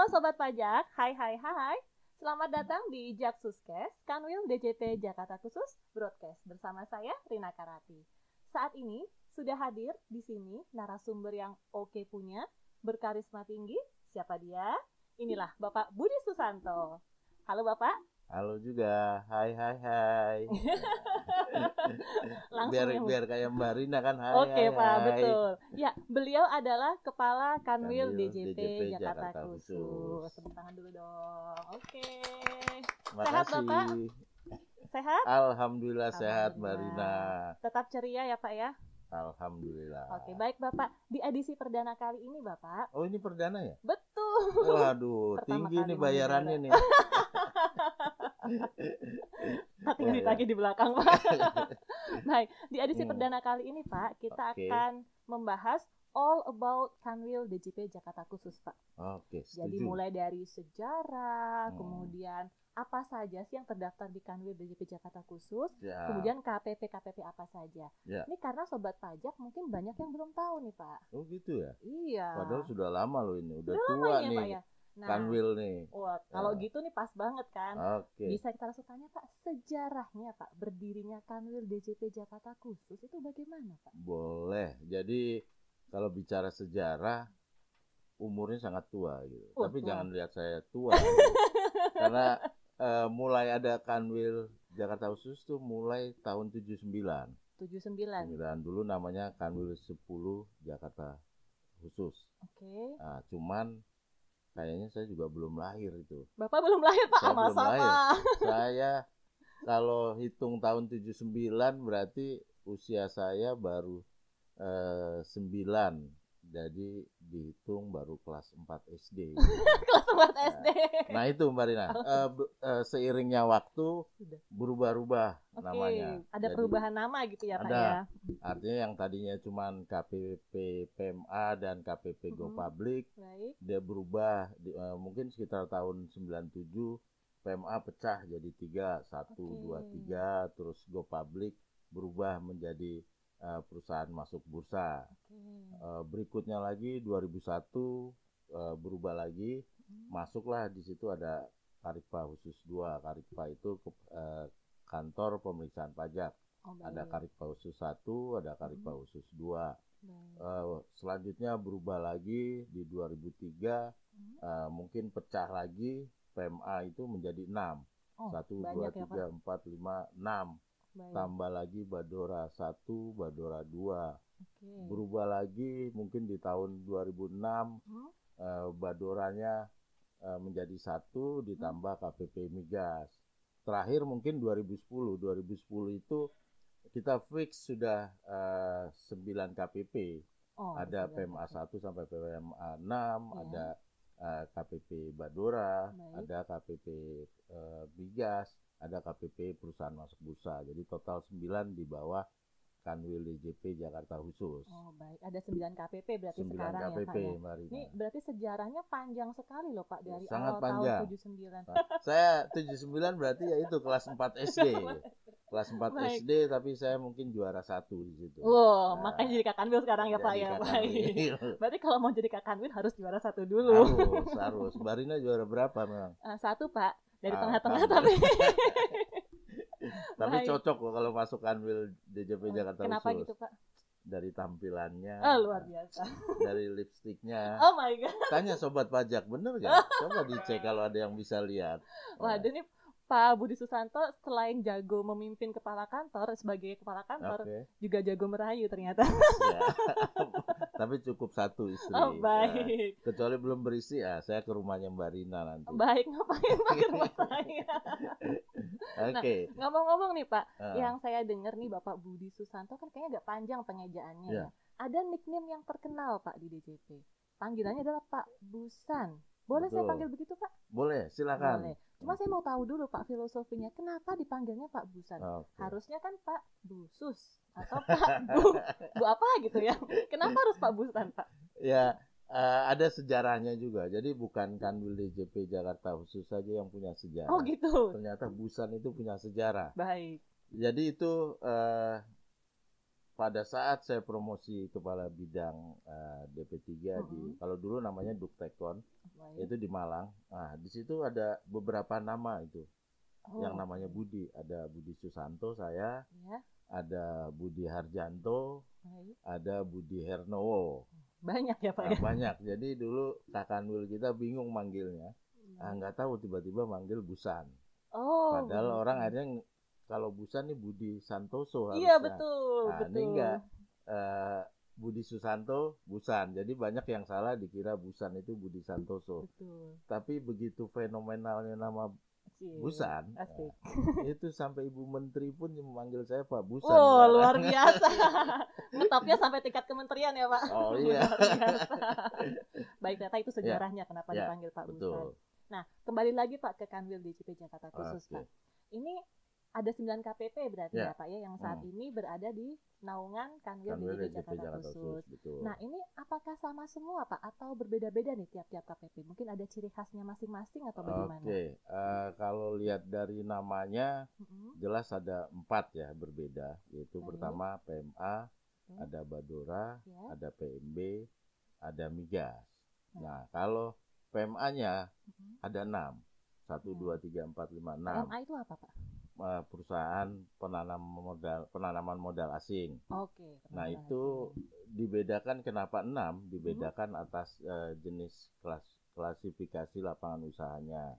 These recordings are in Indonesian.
Halo Sobat Pajak, hai. Selamat datang di Jaksuskes, Kanwil DJP Jakarta Khusus Broadcast bersama saya Rina Karati. Saat ini sudah hadir di sini narasumber yang oke punya, berkarisma tinggi. Siapa dia? Inilah Bapak Budi Susanto. Halo Bapak. Halo juga, hai. Langsung biar kayak Mbak Rina kan, hai. Oke Pak, betul. Ya, beliau adalah Kepala Kanwil DJP Jakarta Khusus. Tepuk tangan dulu dong. Oke. Sehat Bapak? Sehat? Alhamdulillah sehat Mbak Rina. Tetap ceria ya Pak ya? Alhamdulillah. Oke, baik Bapak. Di edisi perdana kali ini Bapak. Oh, ini perdana ya? Betul. Waduh, tinggi nih bayarannya nih. Tinggal ditagih di belakang Pak. Baik, di edisi perdana kali ini Pak, kita akan membahas all about Kanwil DJP Jakarta Khusus Pak. Oke, setuju. Jadi mulai dari sejarah, kemudian apa saja sih yang terdaftar di Kanwil DJP Jakarta Khusus, kemudian KPP apa saja. Ini karena Sobat Pajak mungkin banyak yang belum tahu nih Pak. Oh gitu ya? Iya. Padahal sudah lama loh ini, udah tua lama nih. Pak, ya? Nah, Kanwil nih. Wah, kalau gitu nih pas banget kan. Oke. Bisa kita langsung tanya Pak, sejarahnya Pak, berdirinya Kanwil DJP Jakarta Khusus itu bagaimana Pak? Boleh. Jadi kalau bicara sejarah, umurnya sangat tua gitu. Tapi tua. Jangan lihat saya tua. Karena mulai ada Kanwil Jakarta Khusus tuh mulai tahun 79. 79. Dulu namanya Kanwil 10 Jakarta Khusus. Oke. Nah, cuman kayaknya saya juga belum lahir itu. Bapak belum lahir Pak? Saya belum lahir. Pak? Saya kalau hitung tahun 79 berarti usia saya baru 9. Jadi dihitung baru kelas 4 SD. Kelas 4 SD. Nah itu Mbak Rina, seiringnya waktu berubah-ubah namanya. Ada perubahan nama gitu ya Pak ada, ya? Artinya yang tadinya cuma KPP PMA dan KPP Go Public, dia berubah, mungkin sekitar tahun 97, PMA pecah jadi 3, 1, 2, 3, terus Go Public berubah menjadi perusahaan masuk bursa. Berikutnya lagi 2001 berubah lagi, masuklah di situ ada Karikpa Khusus 2. Karikpa itu kantor pemeriksaan pajak. Ada Karikpa Khusus 1, ada Karikpa Khusus 2. Selanjutnya berubah lagi di 2003, mungkin pecah lagi, PMA itu menjadi 6. 1, 2, 3, 4, 5, 6. Tambah lagi Badora 1, Badora 2. Berubah lagi mungkin di tahun 2006, Badoranya menjadi 1, ditambah KPP Migas. Terakhir mungkin 2010 itu kita fix sudah 9 KPP. Ada PMA 1 sampai PMA 6, ada KPP Badora, ada KPP Migas, ada KPP perusahaan masuk bursa. Jadi total 9 di bawah Kanwil DJP Jakarta Khusus. Oh baik, ada 9 KPP berarti 9 sekarang KPP, ya Pak ya? Ini berarti sejarahnya panjang sekali loh Pak, dari sangat awal panjang. Tahun 79. Saya 79 berarti ya itu kelas 4 SD. Kelas 4 SD, tapi saya mungkin juara 1 di situ. Makanya jadi Kakanwil sekarang ya Pak ya. Baik. Berarti kalau mau jadi Kakanwil harus juara 1 dulu. Harus. Mbak Rina juara berapa memang? 1 Pak, dari tengah-tengah tapi. Tapi cocok loh kalau masuk Kanwil DJP Jakarta Khusus. Kenapa gitu Pak? Dari tampilannya. Luar biasa. Dari lipstiknya. Oh my God. Tanya Sobat Pajak, bener gak? Coba dicek kalau ada yang bisa lihat. Waduh nih Pak Budi Susanto selain jago memimpin kepala kantor, sebagai kepala kantor juga jago merayu ternyata. Ya. Tapi cukup 1 istri. Oh baik. Kecuali belum berisi, saya ke rumahnya Mbak Rina nanti. Baik, ngapain Pak ke rumah saya? Oke. Nah, ngomong-ngomong nih Pak, yang saya dengar nih Bapak Budi Susanto kan kayaknya agak panjang pengejaannya ya. Ada nickname yang terkenal Pak di DJP. Panggilannya adalah Pak Busan. Boleh saya panggil begitu Pak? Boleh, silakan. Boleh. Cuma saya mau tahu dulu Pak filosofinya, kenapa dipanggilnya Pak Busan? Harusnya kan Pak Busus atau Pak Bu apa gitu ya. Kenapa harus Pak Busan Pak? Ya, ada sejarahnya juga. Jadi bukan Kanwil DJP Jakarta Khusus saja yang punya sejarah. Oh gitu. Ternyata Busan itu punya sejarah. Baik. Jadi itu pada saat saya promosi kepala bidang DP3 kalau dulu namanya Duktekon, itu di Malang. Nah, di situ ada beberapa nama itu. Yang namanya Budi, ada Budi Susanto saya, ada Budi Harjanto, ada Budi Hernowo. Banyak ya Pak ya? Banyak. Jadi dulu Kak Kanwil kita bingung manggilnya. Nggak tahu tiba-tiba manggil Busan. Padahal orang akhirnya kalau Busan nih Budi Santoso harusnya. Iya betul. Ini enggak Budi Susanto Busan. Jadi banyak yang salah dikira Busan itu Budi Santoso. Betul. Tapi begitu fenomenalnya nama Busan, itu sampai Ibu Menteri pun memanggil saya Pak Busan. Oh, luar biasa. Ngetopnya sampai tingkat kementerian ya Pak. Oh iya. Baik, ternyata itu sejarahnya kenapa dipanggil Pak Busan. Nah, kembali lagi Pak ke Kanwil DJP Jakarta Khusus Pak. Ini ada 9 KPP berarti ya Pak ya, yang saat ini berada di naungan Kanwil DJP Jakarta Khusus. Nah, ini apakah sama semua Pak atau berbeda-beda nih tiap-tiap KPP? Mungkin ada ciri khasnya masing-masing atau bagaimana? Kalau lihat dari namanya jelas ada 4 ya berbeda, yaitu pertama PMA, ada Badora, ada PMB, ada Migas. Nah, kalau PMA-nya ada 6. 1, 2, 3, 4, 5, 6. PMA itu apa Pak? Perusahaan penanaman modal asing. Nah, itu dibedakan kenapa 6? Dibedakan atas jenis klasifikasi lapangan usahanya.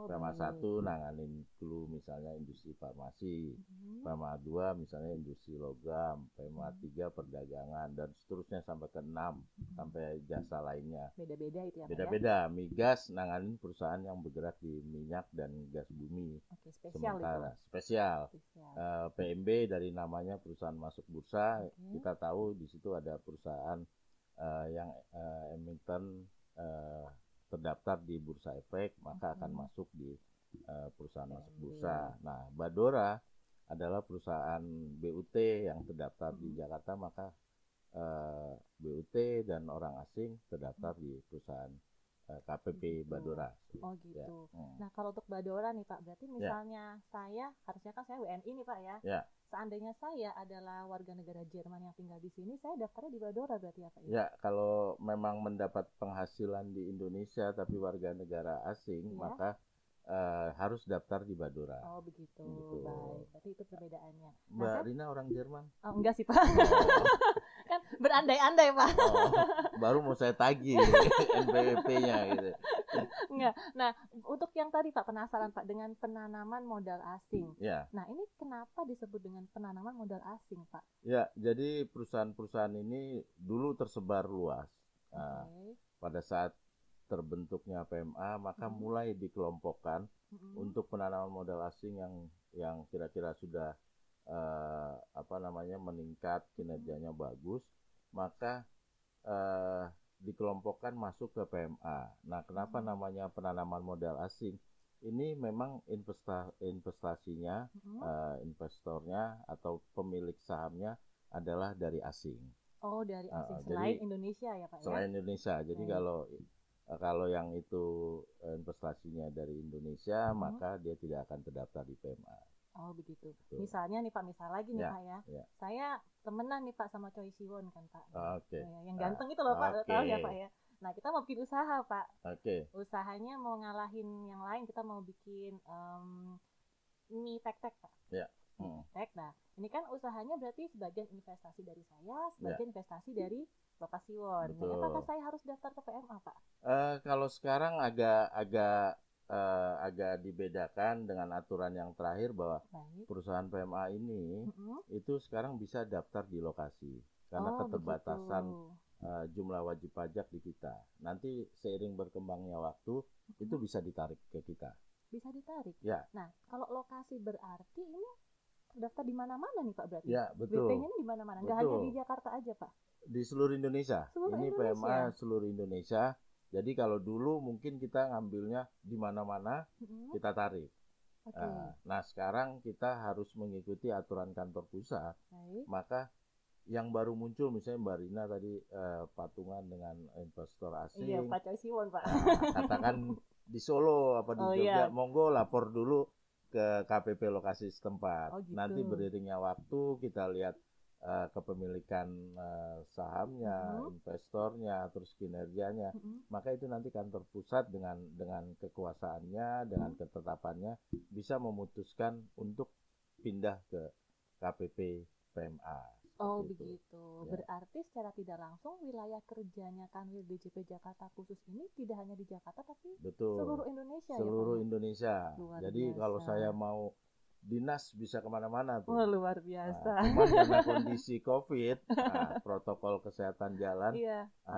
PMA 1 nanganin dulu misalnya industri farmasi, PMA 2 misalnya industri logam, PMA 3 perdagangan, dan seterusnya sampai ke 6 sampai jasa lainnya. Beda-beda itu ya? Beda-beda. Migas nanganin perusahaan yang bergerak di minyak dan gas bumi. Spesial itu. Spesial. PMB dari namanya perusahaan masuk bursa, kita tahu di situ ada perusahaan yang emiten terdaftar di Bursa Efek, maka akan masuk di perusahaan masuk bursa. Nah, Badora adalah perusahaan BUT yang terdaftar di Jakarta, maka BUT dan orang asing terdaftar di perusahaan KPP Badora. Oh gitu. Nah, kalau untuk Badora nih Pak, berarti misalnya saya, harusnya kan saya WNI nih Pak ya. Seandainya saya adalah warga negara Jerman yang tinggal di sini, saya daftarnya di Badora berarti ya Pak ya? Ya, kalau memang mendapat penghasilan di Indonesia tapi warga negara asing, maka harus daftar di Badora. Oh begitu. Baik, berarti itu perbedaannya. Mbak Rina orang Jerman? Oh, enggak sih Pak. Kan berandai-andai Pak. Baru mau saya tagih NPWP-nya gitu. Enggak. Nah, untuk yang tadi Pak, penasaran Pak dengan penanaman modal asing. Nah, ini kenapa disebut dengan penanaman modal asing Pak? Ya, jadi perusahaan-perusahaan ini dulu tersebar luas. Pada saat terbentuknya PMA, maka mulai dikelompokkan untuk penanaman modal asing yang kira-kira sudah meningkat, kinerjanya bagus, maka dikelompokkan masuk ke PMA. Nah, kenapa namanya penanaman modal asing? Ini memang investasinya, investornya atau pemilik sahamnya adalah dari asing. Oh, dari asing. Selain Indonesia ya Pak? Selain Indonesia. Jadi kalau yang itu investasinya dari Indonesia, maka dia tidak akan terdaftar di PMA. Oh begitu. Misalnya nih Pak, misal lagi nih Pak ya. Saya temenan nih Pak sama Choi Siwon kan Pak. Yang ganteng itu loh Pak, tahu ya Pak ya. Nah, kita mau bikin usaha Pak. Usahanya mau ngalahin yang lain, kita mau bikin mie tek-tek Pak. Tek. Nah, ini kan usahanya berarti sebagian investasi dari saya, sebagian investasi dari Bapak Siwon. Nah, apakah saya harus daftar ke PMA Pak? Kalau sekarang agak dibedakan dengan aturan yang terakhir bahwa perusahaan PMA ini itu sekarang bisa daftar di lokasi karena keterbatasan jumlah wajib pajak di kita. Nanti seiring berkembangnya waktu itu bisa ditarik ke kita. Bisa ditarik? Ya. Nah, kalau lokasi berarti ini terdaftar di mana-mana nih Pak berarti? Ya, betul. BP-nya ini di mana-mana? Nggak hanya di Jakarta aja Pak? Di seluruh Indonesia. Ini PMA seluruh Indonesia. Jadi kalau dulu mungkin kita ngambilnya di mana-mana, kita tarik. Nah, sekarang kita harus mengikuti aturan kantor pusat. Maka yang baru muncul misalnya Mbak Rina tadi patungan dengan investor asing. Iya, Pak Choi Siwon Pak. Katakan di Solo apa di Jogja, monggo lapor dulu ke KPP lokasi setempat. Gitu. Nanti beriringnya waktu kita lihat kepemilikan sahamnya, investornya, terus kinerjanya, maka itu nanti kantor pusat dengan kekuasaannya, dengan ketetapannya bisa memutuskan untuk pindah ke KPP PMA. Oh begitu. Ya. Berarti secara tidak langsung wilayah kerjanya Kanwil DJP Jakarta Khusus ini tidak hanya di Jakarta tapi seluruh Indonesia. Seluruh Indonesia. Jadi kalau saya mau dinas bisa kemana-mana tuh. Oh, luar biasa. Cuman karena kondisi COVID, protokol kesehatan jalan,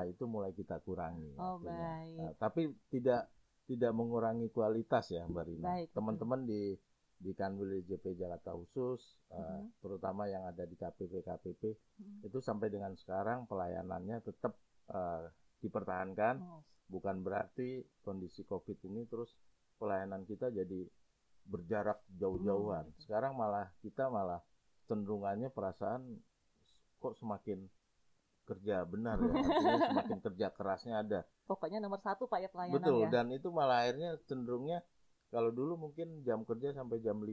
itu mulai kita kurangi. Oh baik. Tapi tidak mengurangi kualitas ya Mbak Rina. Teman-teman di Kanwil DJP Jakarta Khusus, terutama yang ada di KPP, itu sampai dengan sekarang pelayanannya tetap dipertahankan. Bukan berarti kondisi COVID ini terus pelayanan kita jadi berjarak jauh-jauhan. Sekarang kita malah cenderungannya perasaan kok semakin kerja benar ya, artinya semakin kerja kerasnya ada. Pokoknya nomor 1 Pak ya pelayanan. Betul, dan itu malah akhirnya cenderungnya kalau dulu mungkin jam kerja sampai jam 5,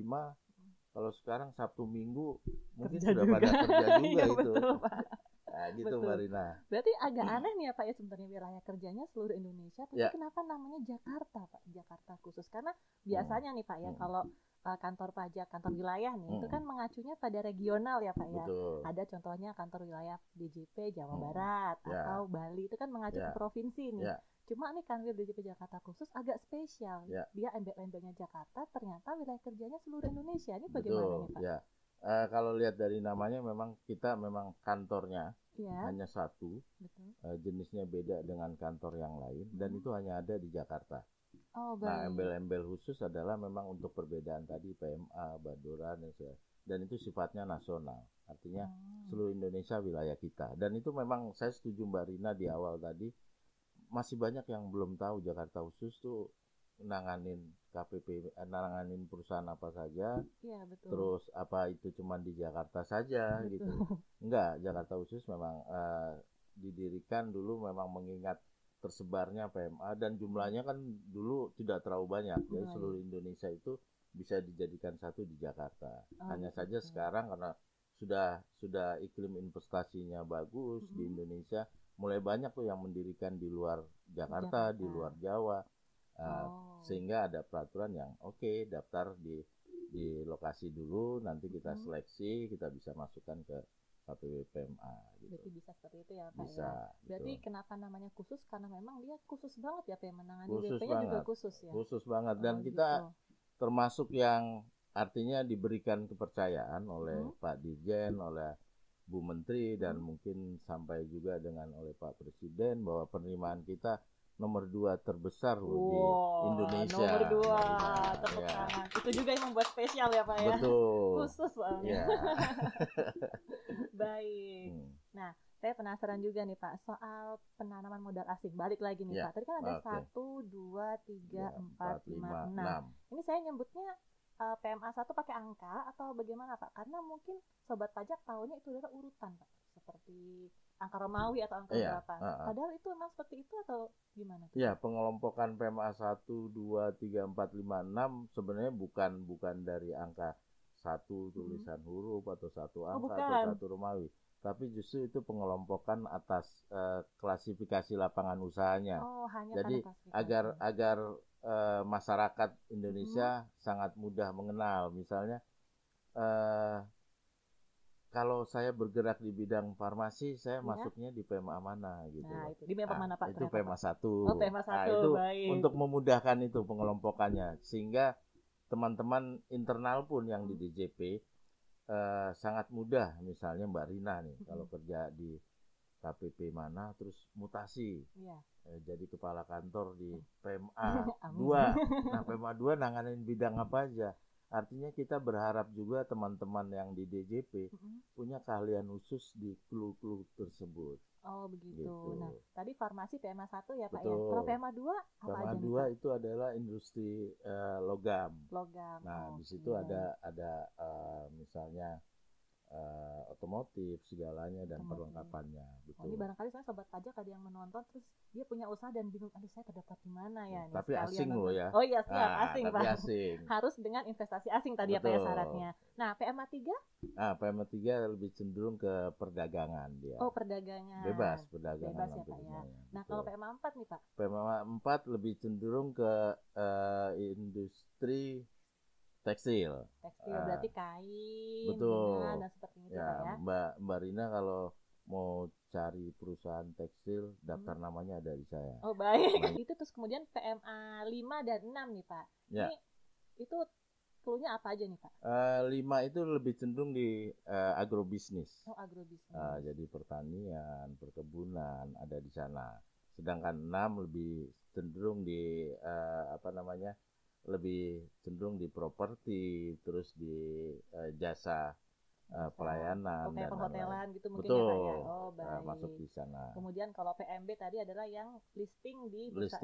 kalau sekarang Sabtu Minggu mungkin kerja sudah juga. pada kerja juga itu. Betul, Pak. Nah, gitu Mbak Rina. Berarti agak aneh nih ya Pak ya sebenarnya wilayah kerjanya seluruh Indonesia, tapi kenapa namanya Jakarta Pak? Jakarta Khusus. Karena biasanya nih Pak ya kalau kantor pajak, kantor wilayah nih itu kan mengacunya pada regional ya Pak ya. Betul. Ada contohnya kantor wilayah DJP Jawa Barat atau Bali itu kan mengacu ke provinsi nih. Cuma nih Kanwil DJP Jakarta Khusus agak spesial. Dia embel-embelnya Jakarta, ternyata wilayah kerjanya seluruh Indonesia. Ini bagaimana nih Pak? Kalau lihat dari namanya memang kita memang kantornya hanya satu, jenisnya beda dengan kantor yang lain dan itu hanya ada di Jakarta. Nah, embel-embel khusus adalah memang untuk perbedaan tadi PMA, Badora dan itu sifatnya nasional. Artinya seluruh Indonesia wilayah kita. Dan itu memang saya setuju Mbak Rina di awal tadi, masih banyak yang belum tahu Jakarta Khusus tuh nanganin KPP, nanganin perusahaan apa saja. Iya, betul. Terus apa itu cuma di Jakarta saja gitu. Enggak, Jakarta Khusus memang didirikan dulu memang mengingat tersebarnya PMA dan jumlahnya kan dulu tidak terlalu banyak. Jadi seluruh Indonesia itu bisa dijadikan satu di Jakarta. Hanya saja sekarang karena sudah iklim investasinya bagus di Indonesia, mulai banyak tuh yang mendirikan di luar Jakarta. Di luar Jawa. Sehingga ada peraturan yang daftar di lokasi dulu, nanti kita seleksi, kita bisa masukkan ke KPP PMA gitu. Berarti bisa seperti itu ya Pak bisa, ya. Berarti betul. Kenapa namanya khusus? Karena memang dia khusus banget ya Pak menangani Khusus DP-nya juga banget. khusus ya. Khusus banget dan kita termasuk yang artinya diberikan kepercayaan oleh Pak Dirjen, oleh Bu Menteri dan mungkin sampai juga oleh Pak Presiden bahwa penerimaan kita nomor 2 terbesar loh di Indonesia. Nomor 2, tepuk tangan. Itu juga yang membuat spesial ya Pak ya. Betul. Khusus soalnya. Baik. Nah, saya penasaran juga nih Pak soal penanaman modal asing. Balik lagi nih Pak. Tadi kan ada 1, 2, 3, 4, 5, 6. Ini saya nyebutnya PMA 1 pakai angka atau bagaimana Pak? Karena mungkin sobat pajak tahunya itu adalah urutan Pak. Seperti angka Romawi atau angka berapa. Padahal itu memang seperti itu atau gimana? Iya, pengelompokan PMA 1, 2, 3, 4, 5, 6 sebenarnya bukan dari angka 1 tulisan huruf atau 1 angka atau 1 Romawi. Tapi justru itu pengelompokan atas klasifikasi lapangan usahanya. Hanya jadi agar masyarakat Indonesia sangat mudah mengenal. Misalnya kalau saya bergerak di bidang farmasi, saya masuknya di PMA mana gitu. Nah, itu di PMA mana Pak? Itu PMA 1. PMA 1. Nah, itu baik. Untuk memudahkan itu pengelompokannya sehingga teman-teman internal pun yang di DJP sangat mudah. Misalnya Mbak Rina nih kalau kerja di KPP mana terus mutasi. Jadi kepala kantor di PMA 2. Nah, PMA 2 nanganin bidang apa aja? Artinya kita berharap juga teman-teman yang di DJP punya keahlian khusus di clue-clue tersebut. Oh begitu. Gitu. Nah tadi farmasi PMA 1 ya Pak. Betul. Ya. Kalau PMA 2 apa PMA aja 2 nih, itu adalah industri logam. Logam. Nah di situ ada misalnya otomotif segalanya dan perlengkapannya. Betul. Ini barangkali saya sobat pajak ada yang menonton terus dia punya usaha dan bingung, aduh saya terdaftar di mana ya nih. Tapi asing loh ya. Oh iya siap, asing tapi Pak. Asing. Harus dengan investasi asing tadi apa ya syaratnya. Nah PMA 3? PMA 3 lebih cenderung ke perdagangan dia. Oh perdagangan. Bebas perdagangan. Bebas ya Pak ya. Nah kalau PMA 4 nih Pak? PMA 4 lebih cenderung ke industri tekstil. Berarti kain, betul. benang dan seperti itu ya, Pak ya. Mbak Rina kalau mau cari perusahaan tekstil, daftar namanya ada di saya. Oh baik. Itu terus kemudian PMA 5 dan 6 nih Pak. Ya. Ini itu clue-nya apa aja nih Pak? 5 itu lebih cenderung di agrobisnis. Oh agrobisnis. Jadi pertanian, perkebunan ada di sana. Sedangkan 6 lebih cenderung di lebih cenderung di properti, terus di jasa pelayanan dan perhotelan gitu mungkin betul, ya Pak ya. Oh baik. Masuk di sana. Kemudian kalau PMB tadi adalah yang listing di Bursa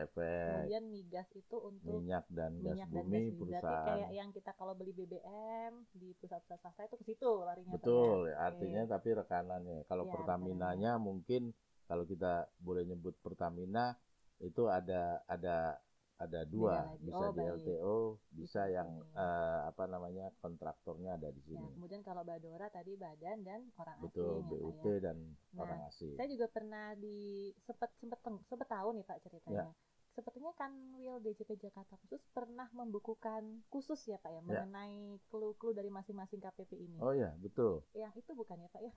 Efek. Kemudian migas itu untuk minyak dan gas bumi perusahaan. Berarti kayak yang kita kalau beli BBM di pusat-pusat swasta itu ke situ larinya. Betul, Pak ya. Artinya tapi rekanannya. Kalau Pertaminanya mungkin kalau kita boleh nyebut Pertamina itu ada dua, bisa di LTO, bisa yang kontraktornya ada di sini. Ya, kemudian kalau Badora tadi badan dan orang asing. Betul, BUT ya, dan orang asing. Saya juga pernah sempat tahu nih Pak ceritanya. Ya. Sepertinya Kanwil DJP Jakarta Khusus pernah membukukan khusus ya Pak ya mengenai clue-clue dari masing-masing KPP ini. Oh ya, betul. Yang itu bukan ya Pak ya?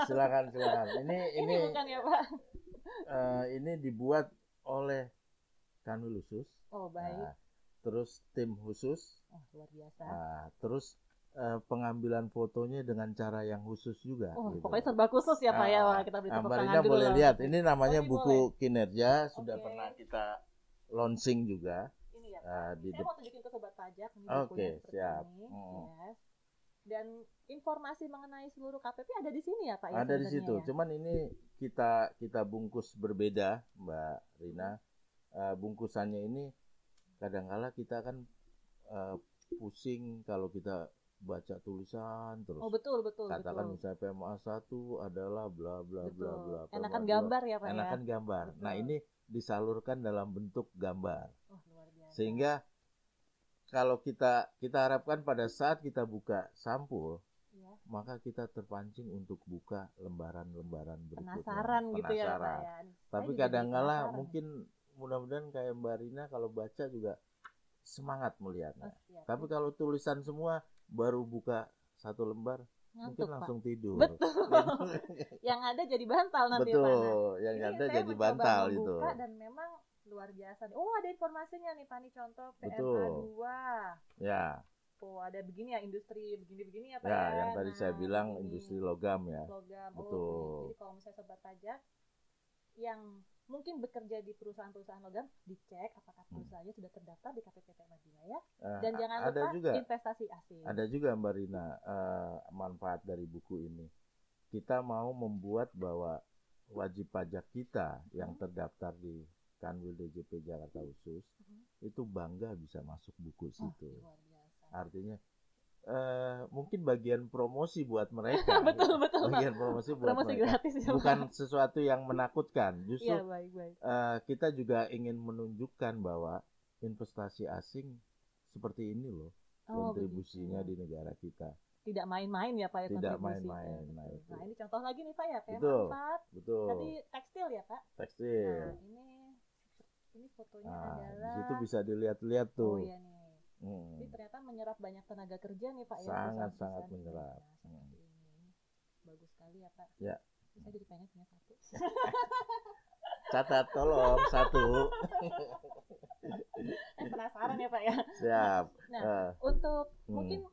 Silakan. Ini bukan ya Pak? Ini dibuat oleh Kanwil khusus. Oh baik. Terus tim khusus. Oh luar biasa. Terus pengambilan fotonya dengan cara yang khusus juga. Oh gitu. Pokoknya serba khusus ya Pak ya. Wah, kita beri tepuk tangan dulu. Boleh lihat. Ini namanya buku kinerja. Sudah pernah kita launching juga. Ini ya Pak. Saya mau tunjukin ke sobat pajak. Oke, siap. Yes. Dan informasi mengenai seluruh KPP ada di sini ya Pak? Ada di situ. Ya? Cuman ini kita bungkus berbeda, Mbak Rina. Bungkusannya ini kadang-kala kita kan pusing kalau kita baca tulisan terus. Oh betul. Katakan misalnya PMA 1 adalah bla bla bla bla. Enakan gambar ya Pak ya. Enakan gambar. Betul. Nah ini disalurkan dalam bentuk gambar. Oh luar biasa. Sehingga kalau kita harapkan pada saat kita buka sampul, maka kita terpancing untuk buka lembaran-lembaran berikutnya. Penasaran gitu ya Pak ya. Tapi kadang-kala mungkin mudah-mudahan kayak Mbak Rina kalau baca juga semangat melihatnya. Tapi kalau tulisan semua baru buka satu lembar mungkin langsung tidur. Betul. Yang ada jadi bantal nanti Pak. Betul, yang ada jadi bantal itu. Dan memang luar biasa. Oh, ada informasinya nih Pak, nih contoh PMA 2. Ya. Oh, ada begini ya, industri begini-begini ya Pak ya. Yang tadi saya bilang industri logam ya. Logam. Betul. Jadi kalau misalnya sobat pajak yang mungkin bekerja di perusahaan-perusahaan logam, dicek apakah perusahaannya sudah terdaftar di KPP PMA 2 ya. Dan jangan lupa juga, investasi asing. Ada juga Mbak Rina manfaat dari buku ini. Kita mau membuat bahwa wajib pajak kita yang terdaftar di Kanwil DJP Jakarta Khusus itu bangga bisa masuk buku situ. Artinya mungkin bagian promosi buat mereka. betul. Bagian promosi buat promosi mereka. Gratis ya, bukan sesuatu yang menakutkan. Justru ya, baik. Kita juga ingin menunjukkan bahwa investasi asing seperti ini loh kontribusinya di negara kita. Tidak main-main ya Pak ya. Tidak main-main. Nah ini contoh lagi nih Pak ya PMA 4. Betul. Tadi tekstil ya Pak. Tekstil. Nah ini fotonya adalah. Di situ bisa dilihat-lihat tuh. Oh iya nih. Jadi ternyata menyerap banyak tenaga kerja nih Pak ya. Sangat menyerap. Bagus sekali ya Pak. Ya. Saya jadi pengen punya satu. Catat tolong satu. Penasaran ya Pak ya. Siap. Nah untuk mungkin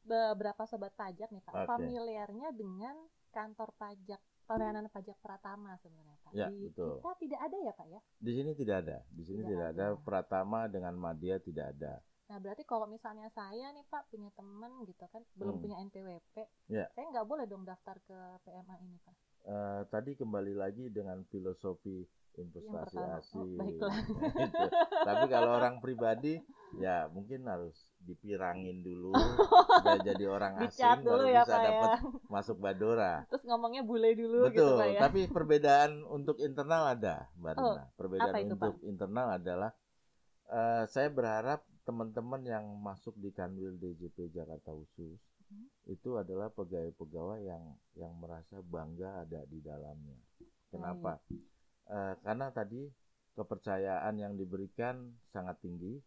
beberapa sobat pajak nih Pak, familiarnya dengan kantor pajak pelayanan pajak Pratama sebenarnya Pak. Ya, di betul. kita tidak ada ya Pak ya? Di sini tidak ada. Di sini tidak ada. Pratama dengan Madya tidak ada. Nah berarti kalau misalnya saya nih Pak punya teman gitu kan belum punya NPWP, ya. Saya nggak boleh dong daftar ke PMA ini Pak? tadi kembali lagi dengan filosofi investasi asing. Baiklah. Gitu. Tapi kalau orang pribadi ya mungkin harus dipirangin dulu supaya jadi orang asing baru ya, bisa Pak, dapat ya. masuk Badora. Terus ngomongnya bule dulu. Betul, gitu Pak ya. Tapi perbedaan untuk internal ada, Mbak Rina. Perbedaan itu, untuk Pak? internal adalah saya berharap teman-teman yang masuk di Kanwil DJP Jakarta Khusus itu adalah pegawai-pegawai yang merasa bangga ada di dalamnya. Kenapa? Karena tadi kepercayaan yang diberikan sangat tinggi,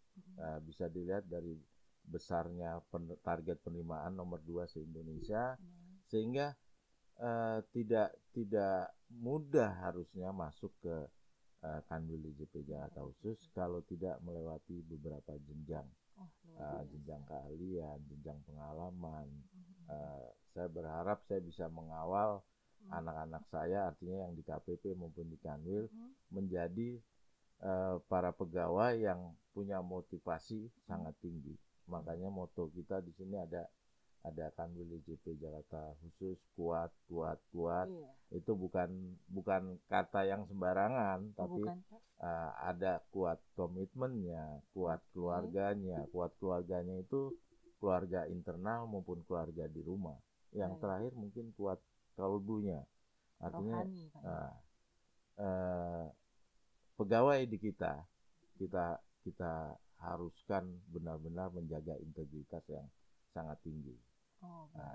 bisa dilihat dari besarnya target penerimaan nomor 2 se-Indonesia, sehingga tidak mudah harusnya masuk ke Kanwil DJP Jakarta Khusus kalau tidak melewati beberapa jenjang. Jenjang keahlian, jenjang pengalaman. Saya berharap saya bisa mengawal anak-anak saya, artinya yang di KPP maupun di Kanwil, menjadi para pegawai yang punya motivasi sangat tinggi. Makanya moto kita di sini ada Kanwil DJP Jakarta Khusus, kuat. Itu bukan kata yang sembarangan, tapi ada kuat komitmennya, kuat keluarganya. Kuat keluarganya itu keluarga internal maupun keluarga di rumah. Yang terakhir mungkin kuat kalbunya. Artinya pegawai di kita haruskan benar-benar menjaga integritas yang sangat tinggi.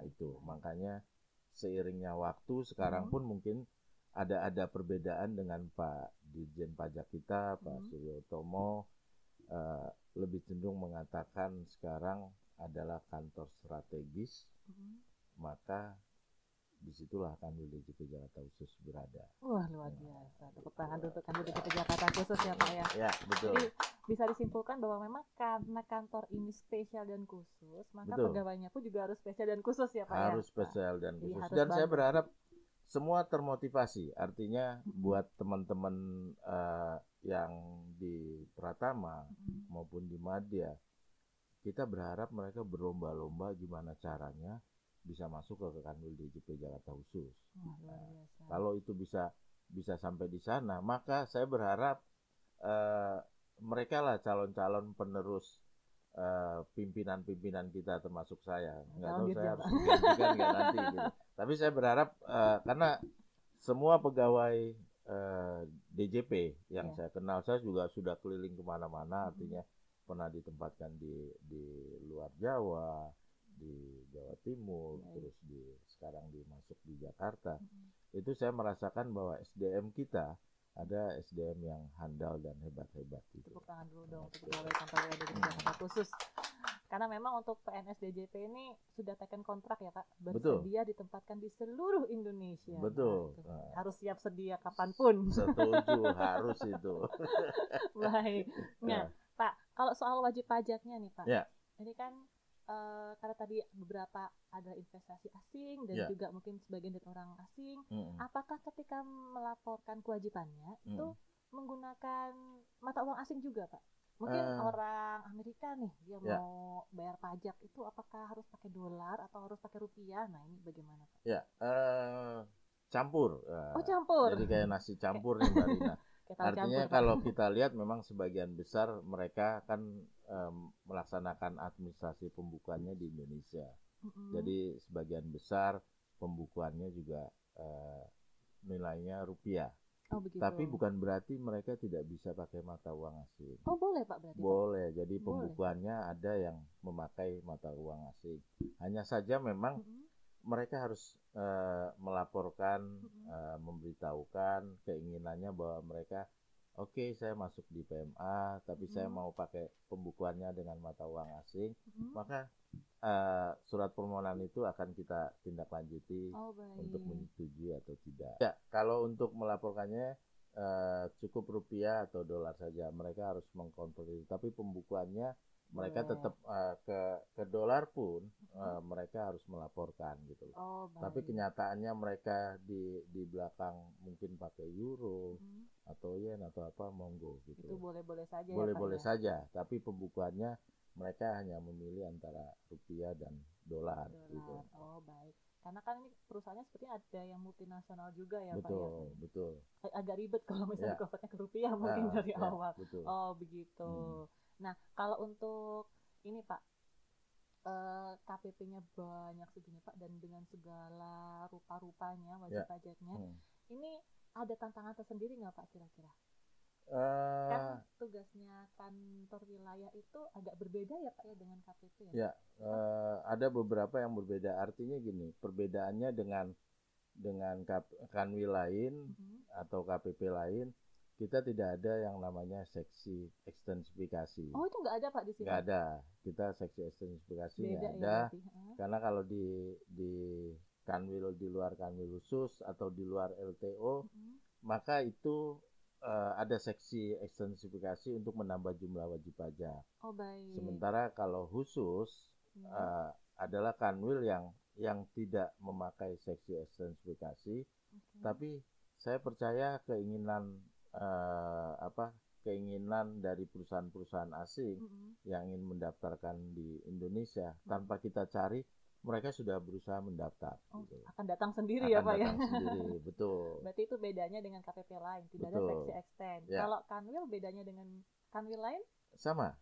Itu makanya seiringnya waktu sekarang pun mungkin ada perbedaan dengan Pak Dirjen Pajak kita, Pak Suryo Utomo, lebih cenderung mengatakan sekarang adalah kantor strategis, maka disitulah Kanwil DJP Jakarta Khusus berada. Wah, luar biasa. Tepuk tangan untuk Kanwil DJP Jakarta Khusus ya, Pak ya. Ya, betul. Jadi bisa disimpulkan bahwa memang karena kantor ini spesial dan khusus, maka pegawainya pun juga harus spesial dan khusus ya, Pak ya. Harus spesial dan khusus. Dan saya berharap semua termotivasi. Artinya buat teman-teman yang di Pratama maupun di Madya, kita berharap mereka berlomba-lomba gimana caranya bisa masuk ke Kanwil DJP Jakarta Khusus. Kalau itu bisa sampai di sana, maka saya berharap mereka lah calon-calon penerus pimpinan-pimpinan kita, termasuk saya. Nggak tahu saya harus digantikan nggak nanti. Gitu. Tapi saya berharap karena semua pegawai DJP yang saya kenal, saya juga sudah keliling kemana-mana, artinya pernah ditempatkan di luar Jawa, di Jawa Timur, terus sekarang masuk di Jakarta. Itu saya merasakan bahwa SDM kita ada SDM yang handal dan hebat-hebat. Tepuk tangan dulu dong untuk pegawai kantor DJP Jakarta Khusus. Karena memang untuk PNS DJP ini sudah taken kontrak ya, Kak, bersedia ditempatkan di seluruh Indonesia. Betul. Harus siap sedia kapanpun. Setuju, harus itu. Baik. Nah, Pak, kalau soal wajib pajaknya nih, Pak. Ini kan karena tadi beberapa ada investasi asing dan juga mungkin sebagian dari orang asing, apakah ketika melaporkan kewajibannya itu menggunakan mata uang asing juga, Pak? Mungkin orang Amerika nih dia mau bayar pajak itu apakah harus pakai dolar atau harus pakai rupiah? Nah, ini bagaimana, Pak? Campur. Campur. Jadi kayak nasi campur nih, Mbak Rina. Artinya kalau kita lihat memang sebagian besar mereka kan melaksanakan administrasi pembukuannya di Indonesia. Jadi sebagian besar pembukuannya juga nilainya rupiah. Tapi bukan berarti mereka tidak bisa pakai mata uang asing. Boleh, Pak, berarti? Boleh. Jadi pembukuannya ada yang memakai mata uang asing. Hanya saja memang mereka harus melaporkan, memberitahukan keinginannya bahwa mereka saya masuk di PMA, tapi saya mau pakai pembukuannya dengan mata uang asing, maka surat permohonan itu akan kita tindak lanjuti untuk menyetujui atau tidak. Kalau untuk melaporkannya cukup rupiah atau dolar saja, mereka harus mengkonversi, tapi pembukuannya mereka tetap ke dolar pun mereka harus melaporkan gitu. Tapi kenyataannya mereka di belakang mungkin pakai euro atau yen atau apa, monggo gitu. Itu boleh-boleh saja. Boleh-boleh saja, tapi pembukuannya mereka hanya memilih antara rupiah dan dolar gitu. Baik. Karena kan ini perusahaannya sepertinya ada yang multinasional juga ya Pak ya. Betul, betul. Agak ribet kalau misalnya konvertnya ke rupiah mungkin dari awal. Betul. Oh begitu. Nah kalau untuk ini Pak, KPP-nya banyak segini Pak, dan dengan segala rupa-rupanya wajib pajaknya, ini ada tantangan tersendiri nggak Pak kira-kira? Kan tugasnya kantor wilayah itu agak berbeda ya Pak ya dengan KPP ya? Ya, ada beberapa yang berbeda. Artinya gini, perbedaannya dengan kanwil lain atau KPP lain, kita tidak ada yang namanya seksi ekstensifikasi. Oh itu nggak ada Pak di sini? Nggak ada, kita seksi ekstensifikasi nggak ada. Karena kalau di kanwil, di luar kanwil khusus atau di luar LTO, maka itu ada seksi ekstensifikasi untuk menambah jumlah wajib pajak. Oh baik. Sementara kalau khusus adalah kanwil yang tidak memakai seksi ekstensifikasi, tapi saya percaya keinginan dari perusahaan-perusahaan asing yang ingin mendaftarkan di Indonesia, tanpa kita cari, mereka sudah berusaha mendaftar. Gitu. Akan datang sendiri ya Pak ya? Akan datang sendiri, betul. Berarti itu bedanya dengan KPP lain, tidak ada seksi eksten. Kalau kanwil bedanya dengan kanwil lain? Sama.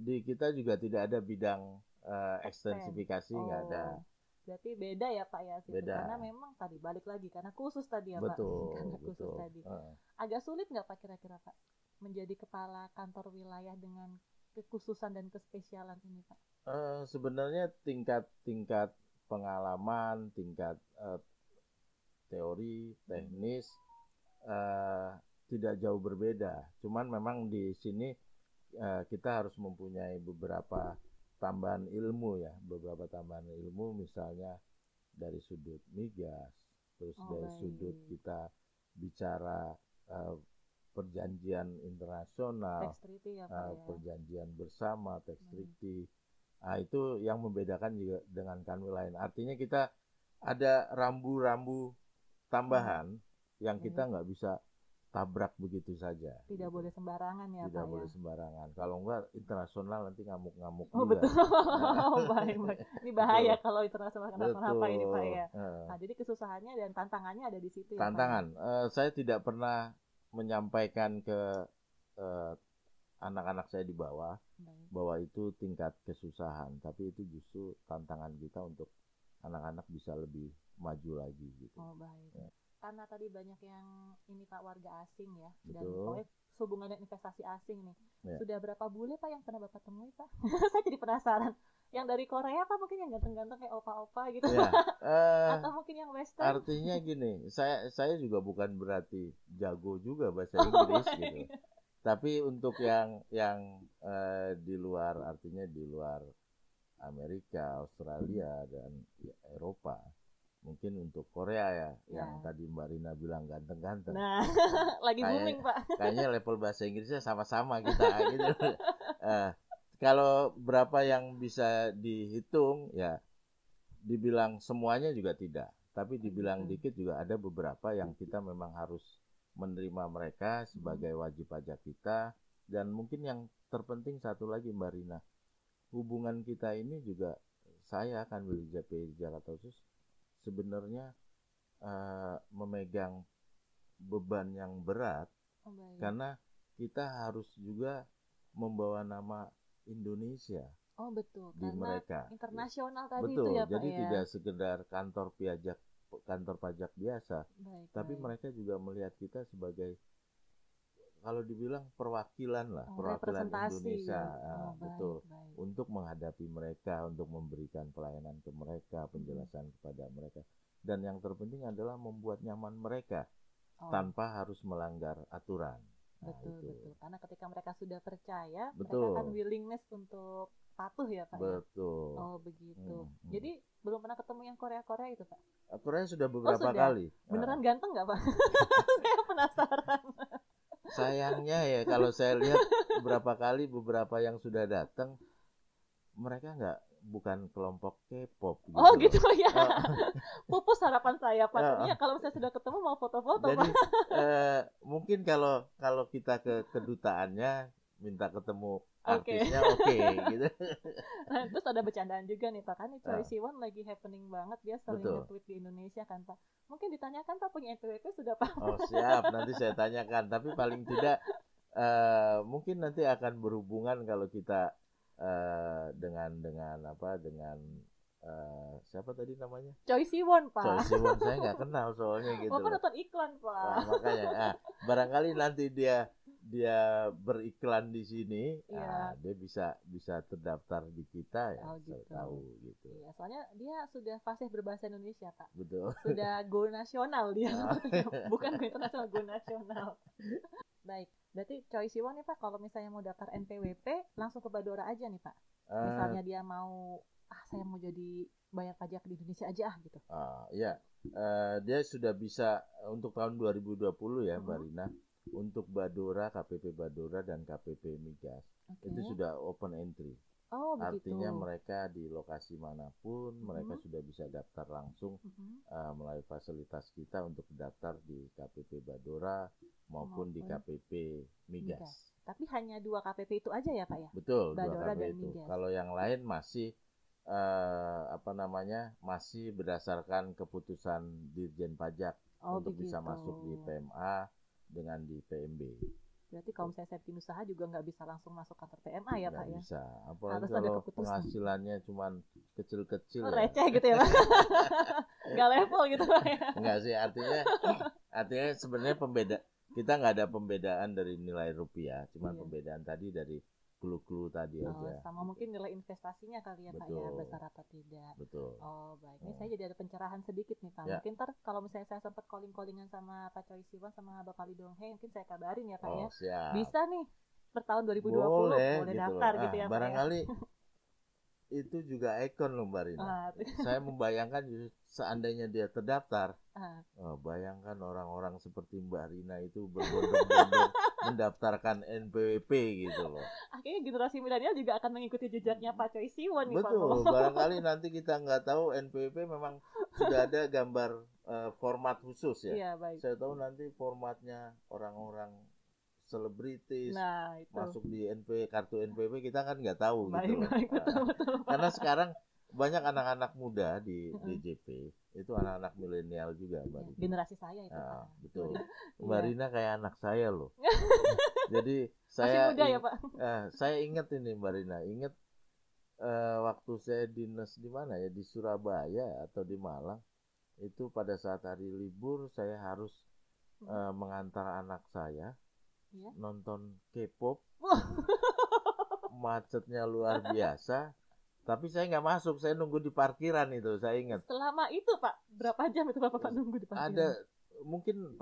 Di kita juga tidak ada bidang ekstensifikasi, nggak ada. Berarti beda ya Pak ya? Beda. Karena memang tadi balik lagi, karena khusus tadi ya betul, Pak? Karena betul. khusus tadi. Agak sulit nggak Pak kira-kira Pak menjadi kepala kantor wilayah dengan kekhususan dan kespesialan ini Pak? Sebenarnya tingkat pengalaman, tingkat teori, teknis tidak jauh berbeda. Cuman memang di sini kita harus mempunyai beberapa tambahan ilmu ya, misalnya dari sudut migas, terus dari sudut kita bicara perjanjian internasional, perjanjian bersama, tax treaty. Nah, itu yang membedakan juga dengan kanwil lain. Artinya kita ada rambu-rambu tambahan yang kita nggak bisa tabrak begitu saja. Tidak boleh sembarangan ya Pak ya? Tidak boleh sembarangan. Kalau enggak internasional nanti ngamuk-ngamuk juga. Betul. Baik. Ini bahaya kalau internasional kenapa ini Pak ya? Nah, jadi kesusahannya dan tantangannya ada di situ ya Tantangan. Saya tidak pernah menyampaikan ke anak-anak saya di bawah bahwa itu tingkat kesusahan, tapi itu justru tantangan kita untuk anak-anak bisa lebih maju lagi gitu. Oh baik. Karena tadi banyak yang ini Pak warga asing ya, dan hubungan dengan investasi asing nih. Sudah berapa bule Pak yang pernah Bapak temui Pak? Saya jadi penasaran. Yang dari Korea Pak mungkin yang ganteng-ganteng kayak opa-opa gitu. Atau mungkin yang western. Artinya gini, saya juga bukan berarti jago juga bahasa Inggris gitu. Tapi untuk yang di luar, artinya di luar Amerika, Australia, dan Eropa, mungkin untuk Korea ya, yang tadi Mbak Rina bilang ganteng-ganteng. Nah, lagi booming Pak. Kayaknya level bahasa Inggrisnya sama-sama kita gitu. Kalau berapa yang bisa dihitung ya, dibilang semuanya juga tidak. Tapi dibilang dikit juga ada beberapa yang kita memang harus menerima mereka sebagai wajib pajak kita. Dan mungkin yang terpenting satu lagi Mbak Rina, hubungan kita ini juga, saya kan WJP Jakarta Khusus sebenarnya memegang beban yang berat, karena kita harus juga membawa nama Indonesia di mereka. Internasional tadi betul, itu ya Pak. Jadi tidak sekedar kantor pajak biasa, tapi mereka juga melihat kita sebagai, kalau dibilang perwakilan lah, perwakilan Indonesia, betul, untuk menghadapi mereka, untuk memberikan pelayanan ke mereka, penjelasan kepada mereka, dan yang terpenting adalah membuat nyaman mereka tanpa harus melanggar aturan. Betul. Karena ketika mereka sudah percaya, mereka akan willingness untuk patuh ya Pak. Betul. Oh begitu. Jadi belum pernah ketemu yang Korea itu Pak? Korea sudah beberapa kali. Beneran ganteng nggak Pak? Saya penasaran. Sayangnya ya, kalau saya lihat beberapa yang sudah datang, mereka bukan kelompok K-pop gitu. Oh gitu ya. Pupus harapan saya Pak. Iya, kalau saya sudah ketemu mau foto-foto. Jadi mungkin kalau kita ke kedutaannya, minta ketemu Oke. artisnya oke gitu. Nah, terus ada bercandaan juga nih Pak, kan nih Choi Ah. Siwon lagi happening banget, dia sering Betul. nge-tweet di Indonesia kan Pak. Mungkin ditanyakan Pak punya NPWP sudah Pak? Oh siap, nanti saya tanyakan. Tapi paling tidak mungkin nanti akan berhubungan kalau kita dengan siapa tadi namanya? Choi Siwon Choi Pak. Siwon, saya nggak kenal soalnya gitu Bapak loh. nonton iklan Pak. Wah, makanya barangkali nanti dia beriklan di sini, Iya. dia bisa terdaftar di kita ya, Oh, saya gitu. tahu gitu. Iya, soalnya dia sudah fasih berbahasa Indonesia Pak. Betul. Sudah go nasional dia sepertinya. Bukan go internasional, go nasional. Baik, berarti Choi Siwon nih Pak, kalau misalnya mau daftar NPWP langsung ke Badora aja nih Pak. Misalnya dia mau saya mau jadi bayar pajak di Indonesia aja gitu. Iya. Dia sudah bisa untuk tahun 2020 ya, Mbak Rina, untuk Badora, KPP Badora dan KPP Migas. Okay. Itu sudah open entry. Oh, Artinya begitu. mereka di lokasi manapun mereka sudah bisa daftar langsung melalui fasilitas kita untuk daftar di KPP Badora maupun di KPP Migas. Tapi hanya 2 KPP itu aja ya Pak ya? Betul, Badora 2 KPP dan itu. Migas. Kalau yang lain masih masih berdasarkan keputusan Dirjen Pajak untuk bisa masuk di PMA dengan di PMB. Berarti kalau misalnya saya bikin usaha juga nggak bisa langsung masuk kantor PMA ya Pak ya? Nggak bisa, apalagi harus kalau ada keputusan. penghasilannya cuma kecil-kecil. Receh gitu ya Pak? Nggak level gitu Pak ya? Nggak sih, artinya sebenarnya kita nggak ada pembedaan dari nilai rupiah, cuma pembedaan tadi dari clue tadi aja. Sama mungkin nilai investasinya kali ya Pak ya, besar atau tidak. Betul. Oh baik, ini saya jadi ada pencerahan sedikit nih Pak. Mungkin ntar kalau misalnya saya sempat callingan sama Pak Choi Siwon sama Bapak Lee Dong Hae, mungkin saya kabarin ya Pak ya. Siap. Bisa nih per tahun 2020 boleh gitu daftar gitu ya Pak barangkali ya. Itu juga ikon loh Mbak Rina. Saya membayangkan seandainya dia terdaftar, bayangkan orang-orang seperti Mbak Rina itu berbondong-bondong mendaftarkan NPWP gitu loh. Akhirnya generasi milenial juga akan mengikuti jejaknya Pak Choi Siwon nih Pak. Betul, barangkali nanti kita nggak tahu NPWP memang sudah ada gambar format khusus ya. Iya, baik. Saya tahu nanti formatnya orang-orang selebritis masuk di kartu NPWP, kita kan nggak tahu gitu loh. Betul, karena sekarang banyak anak-anak muda di DJP itu anak-anak milenial juga Mbak Rina. Generasi saya itu betul. Mbak Rina kayak anak saya loh. Jadi saya muda ya Pak. Saya ingat ini Mbak Rina, waktu saya dinas di mana ya, di Surabaya atau di Malang, itu pada saat hari libur saya harus mengantar anak saya nonton K-pop. Macetnya luar biasa. Tapi saya nggak masuk, saya nunggu di parkiran itu, saya ingat. Selama itu Pak, berapa jam itu Bapak nunggu di parkiran? Ada mungkin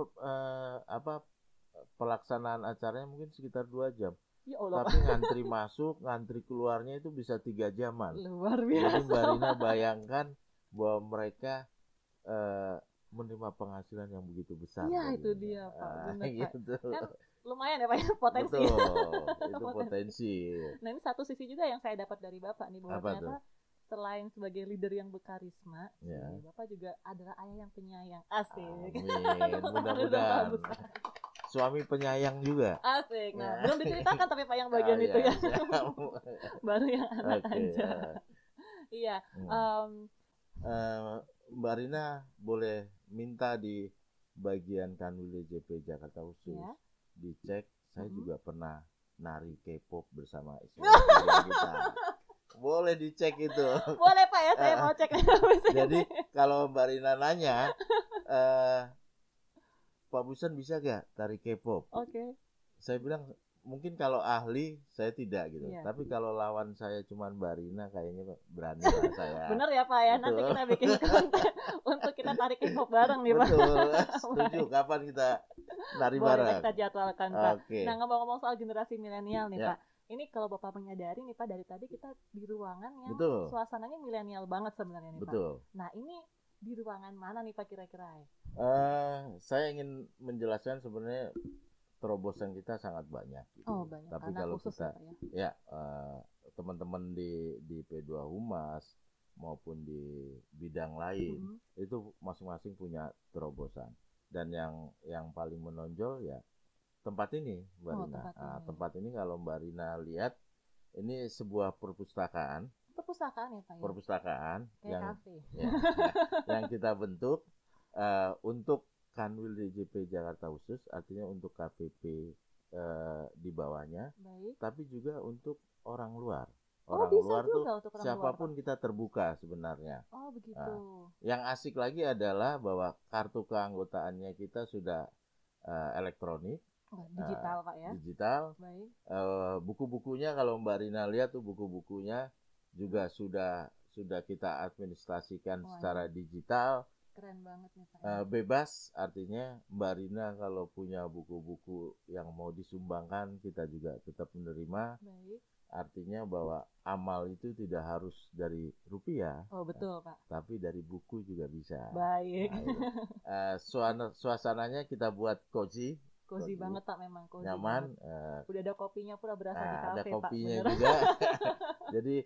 pelaksanaan acaranya mungkin sekitar 2 jam. Ya Allah, tapi ngantri masuk, ngantri keluarnya itu bisa 3 jaman. Luar biasa. Jadi Mbak Rina bayangkan bahwa mereka menerima penghasilan yang begitu besar. Iya itu dia Pak, benar gitu. Pak. Kan lumayan ya Pak ya, potensi. Betul, itu potensi. Nah ini satu sisi juga yang saya dapat dari Bapak nih, bahwa ternyata selain sebagai leader yang berkarisma, Bapak juga adalah ayah yang penyayang. Asik. Amin, mudah-mudahan. Suami penyayang juga. Asik. Nah, belum diceritakan tapi Pak yang bagian itu ya. Baru yang anak aja. Iya. Mbak Rina boleh minta di bagian Kanwil DJP Jakarta Khusus dicek. Saya juga pernah nari K-pop bersama istri kita. Boleh dicek itu. Boleh Pak ya, saya mau cek. Jadi kalau Mbak Rina nanya, Pak Busan bisa gak tari K-pop? Oke. Saya bilang mungkin kalau ahli saya tidak gitu. Tapi kalau lawan saya cuma Mbak Rina kayaknya berani lah saya. Bener ya Pak ya. Betul. Nanti kita bikin konten untuk kita tarik K-pop bareng nih Pak. Betul. Setuju. Kapan kita nari bareng? Boleh kita jadwalkan Pak. Okay. Nah ngomong-ngomong soal generasi milenial nih Pak. Ini kalau Bapak menyadari nih Pak, dari tadi kita di ruangan yang suasananya milenial banget sebenarnya nih Pak. Nah ini di ruangan mana nih Pak kira-kira? Saya ingin menjelaskan sebenarnya terobosan kita sangat banyak. Gitu. Oh banyak. Tapi kalau kita teman-teman di P2 Humas maupun di bidang lain itu masing-masing punya terobosan. Dan yang paling menonjol ya tempat ini, Mbak Rina. Tempat ini kalau Mbak Rina lihat, ini sebuah perpustakaan. Perpustakaan ya Pak? Perpustakaan kayak kafe. Yang kita bentuk untuk Kanwil DJP Jakarta Khusus, artinya untuk KPP di bawahnya. Baik. Tapi juga untuk orang luar. Orang luar tuh siapapun luar, kita terbuka sebenarnya. Oh begitu. Yang asik lagi adalah bahwa kartu keanggotaannya kita sudah elektronik. Digital Pak ya? Digital. Baik. Buku-bukunya kalau Mbak Rina lihat tuh buku-bukunya juga sudah kita administrasikan secara digital. Keren banget nih Pak. Bebas, artinya Mbak Rina kalau punya buku-buku yang mau disumbangkan kita juga tetap menerima. Baik. Artinya bahwa amal itu tidak harus dari rupiah. Oh betul Pak. Tapi dari buku juga bisa. Baik. Suasananya kita buat cozy. Cozy banget Pak, memang cozy. Nyaman. Udah ada kopinya pula berasa di kafe Pak. Ada kopinya Pak, juga. Jadi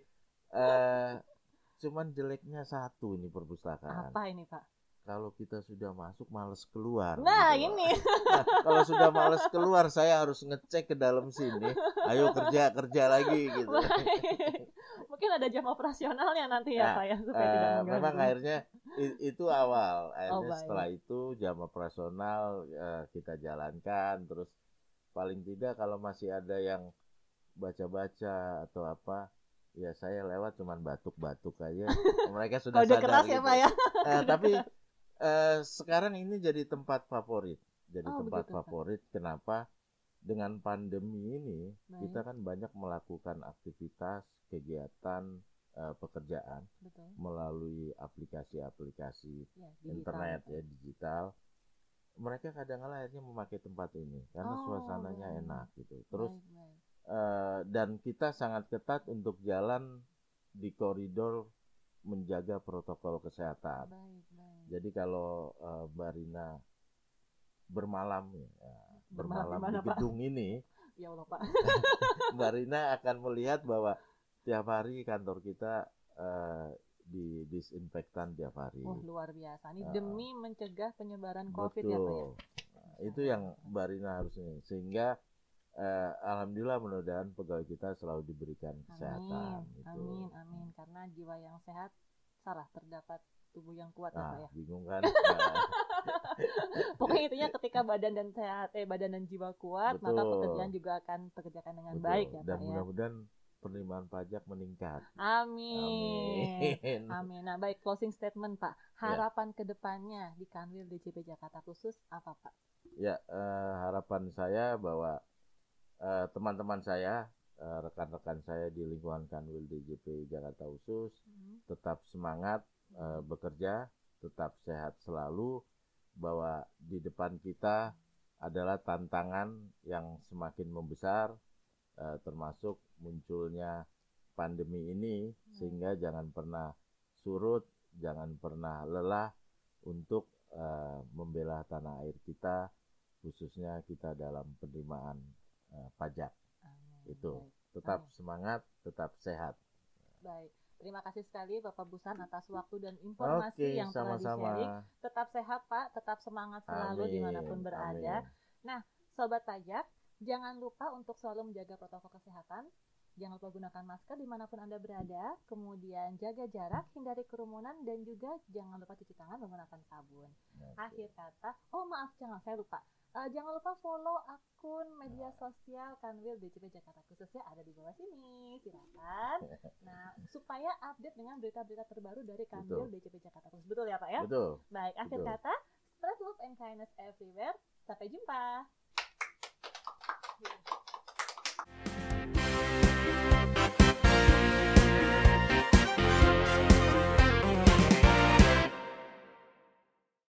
cuman jeleknya satu ini perpustakaan. Apa ini Pak? Kalau kita sudah masuk males keluar. Nah gitu. ini. Nah, kalau sudah males keluar saya harus ngecek ke dalam sini. Ayo kerja lagi gitu. Mungkin ada jam operasionalnya nanti ya Pak ya, supaya tidak mengganggu. Memang akhirnya itu awal. Akhirnya setelah itu jam operasional kita jalankan. Terus paling tidak kalau masih ada yang baca-baca atau apa, ya saya lewat cuman batuk-batuk aja. Mereka sudah sadar keras gitu. Ya Pak ya. Tapi sekarang ini jadi tempat favorit. Begitu, favorit. Kenapa? Dengan pandemi ini kita kan banyak melakukan aktivitas, kegiatan, pekerjaan. Betul. Melalui aplikasi-aplikasi internet ya, digital. Mereka kadang-kadang akhirnya memakai tempat ini karena suasananya enak gitu. Terus dan kita sangat ketat untuk jalan di koridor menjaga protokol kesehatan. Jadi kalau Mbak Rina bermalam di gedung ini, ya Allah Pak. Mbak Rina akan melihat bahwa tiap hari kantor kita di disinfektan tiap hari. Luar biasa. Ini demi mencegah penyebaran COVID ya Pak ya. Itu yang Mbak Rina harus ini. Sehingga alhamdulillah mudah-mudahan pegawai kita selalu diberikan kesehatan. Amin. Karena jiwa yang sehat terdapat tubuh yang kuat ya Pak ya. Bingung kan? Pokoknya intinya ketika badan dan jiwa kuat, maka pekerjaan juga akan dikerjakan dengan baik ya Pak ya. Dan mudah-mudahan penerimaan pajak meningkat. Amin. Nah, baik, closing statement Pak. Harapan kedepannya di Kanwil DJP Jakarta Khusus apa Pak? Ya, harapan saya bahwa teman-teman saya, rekan-rekan saya di lingkungan Kanwil DJP Jakarta Khusus tetap semangat bekerja, tetap sehat selalu, bahwa di depan kita adalah tantangan yang semakin membesar, termasuk munculnya pandemi ini, sehingga jangan pernah surut, jangan pernah lelah untuk membela tanah air kita, khususnya kita dalam penerimaan pajak. Itu tetap semangat, tetap sehat. Baik, terima kasih sekali Bapak Busan atas waktu dan informasi yang telah di-sharing. Tetap sehat Pak, tetap semangat selalu dimanapun berada. Nah, Sobat Pajak, jangan lupa untuk selalu menjaga protokol kesehatan. Jangan lupa gunakan masker dimanapun Anda berada. Kemudian jaga jarak, hindari kerumunan, dan juga jangan lupa cuci tangan menggunakan sabun. Akhir kata, saya lupa. Jangan lupa follow akun media sosial Kanwil DJP Jakarta Khususnya ada di bawah sini. Silakan. Nah, supaya update dengan berita-berita terbaru dari Kanwil DJP Jakarta Khusus. Betul ya Pak ya? Betul. Baik, akhir kata, spread love and kindness everywhere. Sampai jumpa.